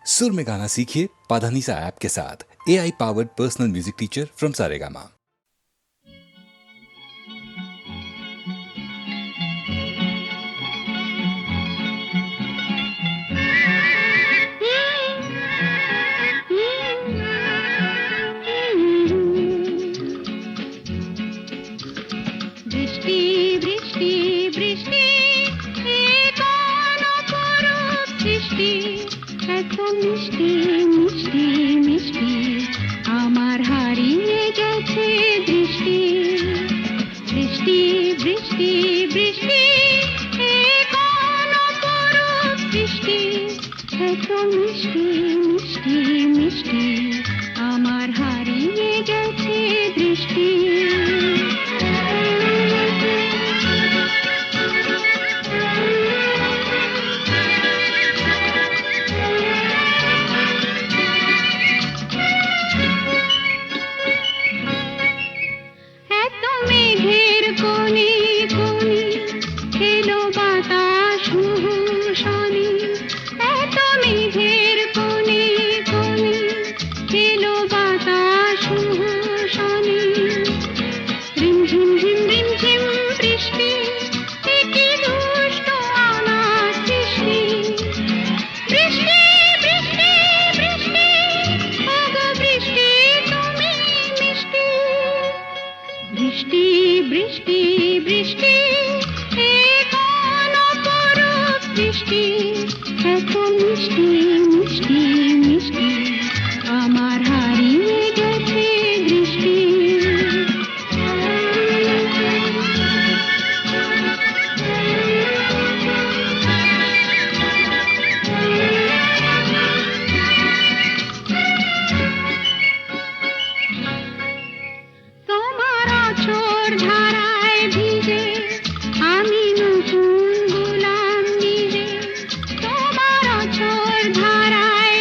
सुर में गाना सीखिए पाधानीसा ऐप के साथ। AI powered personal music teacher from Saregama. বৃষ্টি বৃষ্টি বৃষ্টি এ কোন অপরূপ সৃষ্টি, এত মিষ্টি মিষ্টি মিষ্টি আমার হারিয়ে গেছে দৃষ্টি। বৃষ্টি বৃষ্টি বৃষ্টি এ কোন অপরূপ সৃষ্টি, এত মিষ্টি মিষ্টি মিষ্টি আমার হারিয়ে গেছে দৃষ্টি। বৃষ্টি বৃষ্টি বৃষ্টি এ কোন অপরূপ সৃষ্টি, এত মিষ্টি মিষ্টি মিষ্টি আমার হারিয়ে গেছে দৃষ্টি। ধারায় ভিজে আমি নতুন গোলাম নিজে, তোমার অঝোর ধারায়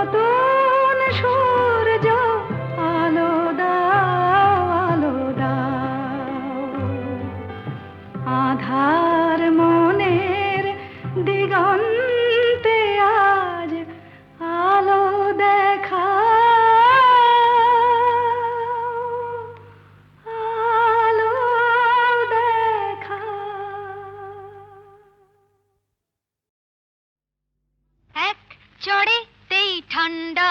নতুন সূর্য আলো দাও আলো দাও আধার মনের দিগন্তে আজ আলো দেখা আলো দেখা এক চড়েতেই ঠান্ডা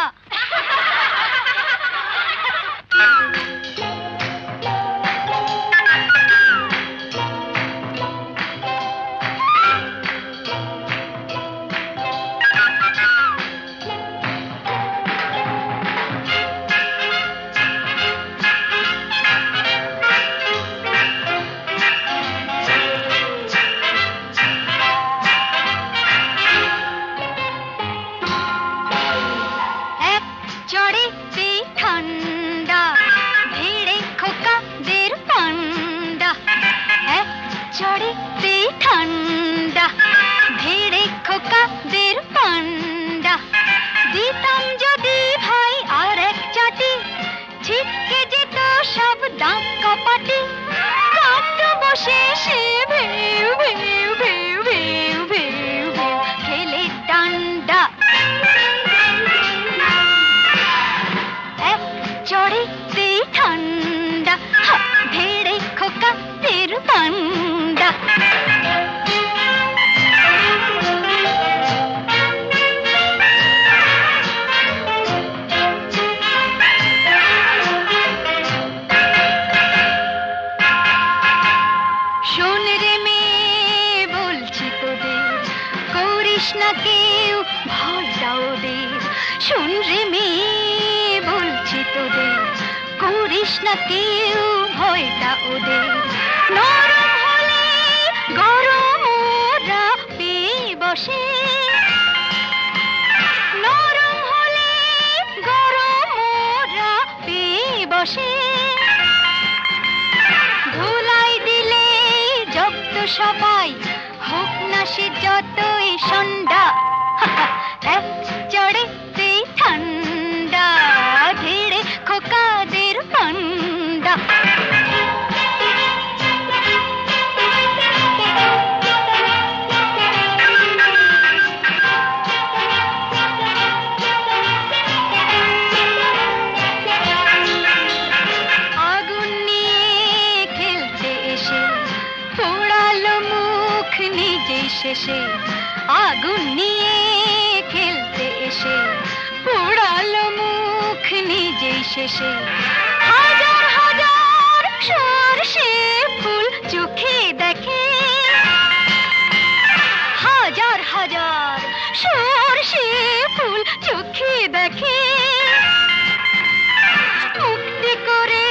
এক চড়েতেই ঠান্ডা ভিড়ে খোকাদের পান্ডা এক চড়েতেই ঠান্ডা ভিড়ে খোকাদের পান্ডা দিতাম যদি ভাই আর এক চাটি ছিটকে যেত সব দাঁত কপাটি কাঁদ বসে সে ভেউ ভেউ ভেউ ভেউ ভেউ ভেউ খেলে ডান্ডা এক চড়েতেই ঠান্ডা ভেড়ে খোকাদের পান্ডা শোন রে মেয়ে বলছি তোদের করিস না কেউ ভয়টা ওদের শোন রে মেয়ে বলছি তোদের করিস না কেউ ভয়টা ওদের নরম হলে গরম ওরা পেয়ে বসে নরম হলে গরম ওরা পেয়ে বসে ধুলাই দিলে জব্দ সবাই হোক না সে যতই সন্ধ্যা এক চড়েতেই ঠান্ডা ধীরে খোকাদের পান্ডা আগুন নিয়ে খেলতে এসে পোড়ালো মুখ নিজেই শেষে আগুন নিয়ে খেলতে এসে পোড়ালো মুখ নিজেই শেষে হাজার হাজার সরষে ফুল চোখে দেখে হাজার হাজার সরষে ফুল চোখে দেখে মুক্তি করে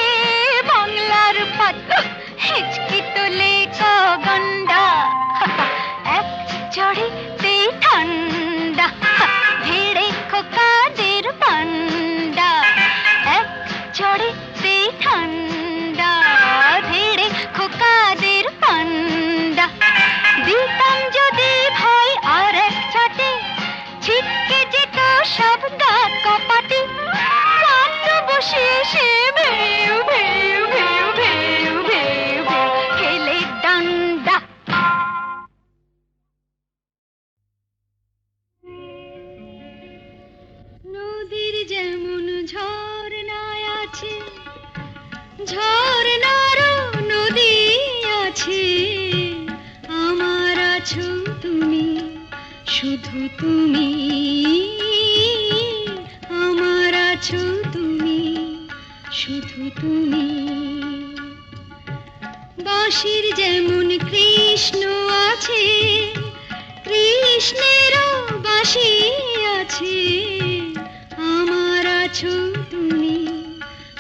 বাংলার পাত হিচকি তোলে গন্ডা এক চড়েতেই ঠান্ডা ভিড়ে খোকাদের পান্ডা এক চড়েতেই ঠান্ডা ভিড়ে খোকাদের পান্ডা দিতাম যদি ভাই আর এক ছাটে ছিটকে যেত সব দাঁত কপাটি কাঁদ বসে সে ভেউ ভেউ ভেউ ভেউ ভেউ ভেউ খেলে ডান্ডা নদীর যেমন ঝর্ণায় আছে ঝর্ণারও নদী আছে আমার আছো তুমি শুধু তুমি আমার আছো তুমি শুধু তুমি বাঁশির যেমন কৃষ্ণ আছে কৃষ্ণেরও বাঁশি আছে আমার আছো তুমি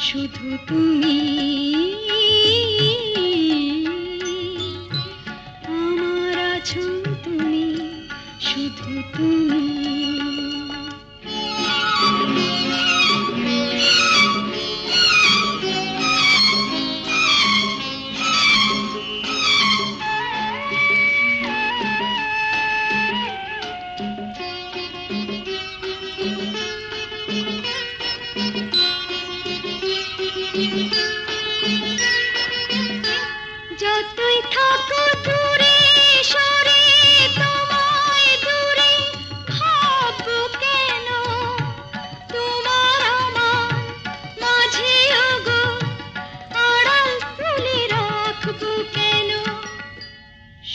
শুধু তুমি আমার আছো তুমি শুধু তুমি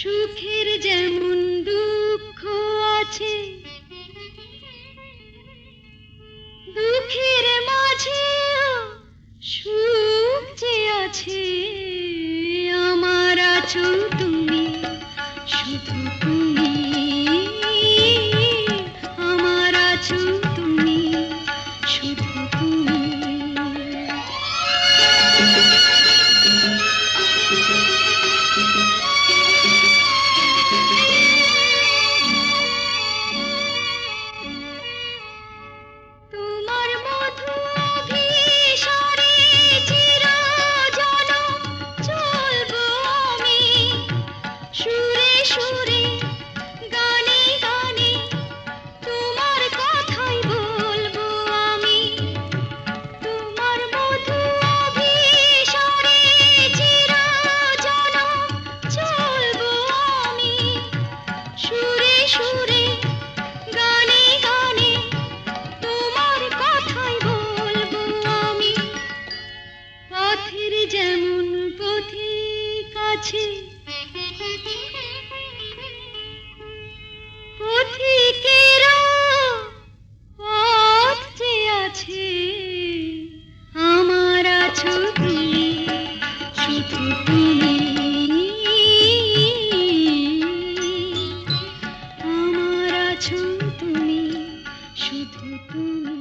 সুখের যেমন দুঃখ আছে, দুঃখের মাঝেও সুখ যে আছে। আমার আছো তুমি, শুধু তুমি, আমার আছো তুমি, শুধু তুমি। তোমার মধু অভিসারে চিরজনম চলবো আমি, সুরে সুরে গানে গানে তোমার কথাই বলবো আমি। তোমার মধু অভিসারে চিরজনম চলবো আমি, সুরে সুরে গানে গানে তোমার কথাই বলবো আমি। পথের যেমন পথিক আছে, পথিকেরও পথ যে আছে। আমার আছো তুমি, শুধু তুমি, আমার আছো তুমি, শুধু তুমি।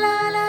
লা লা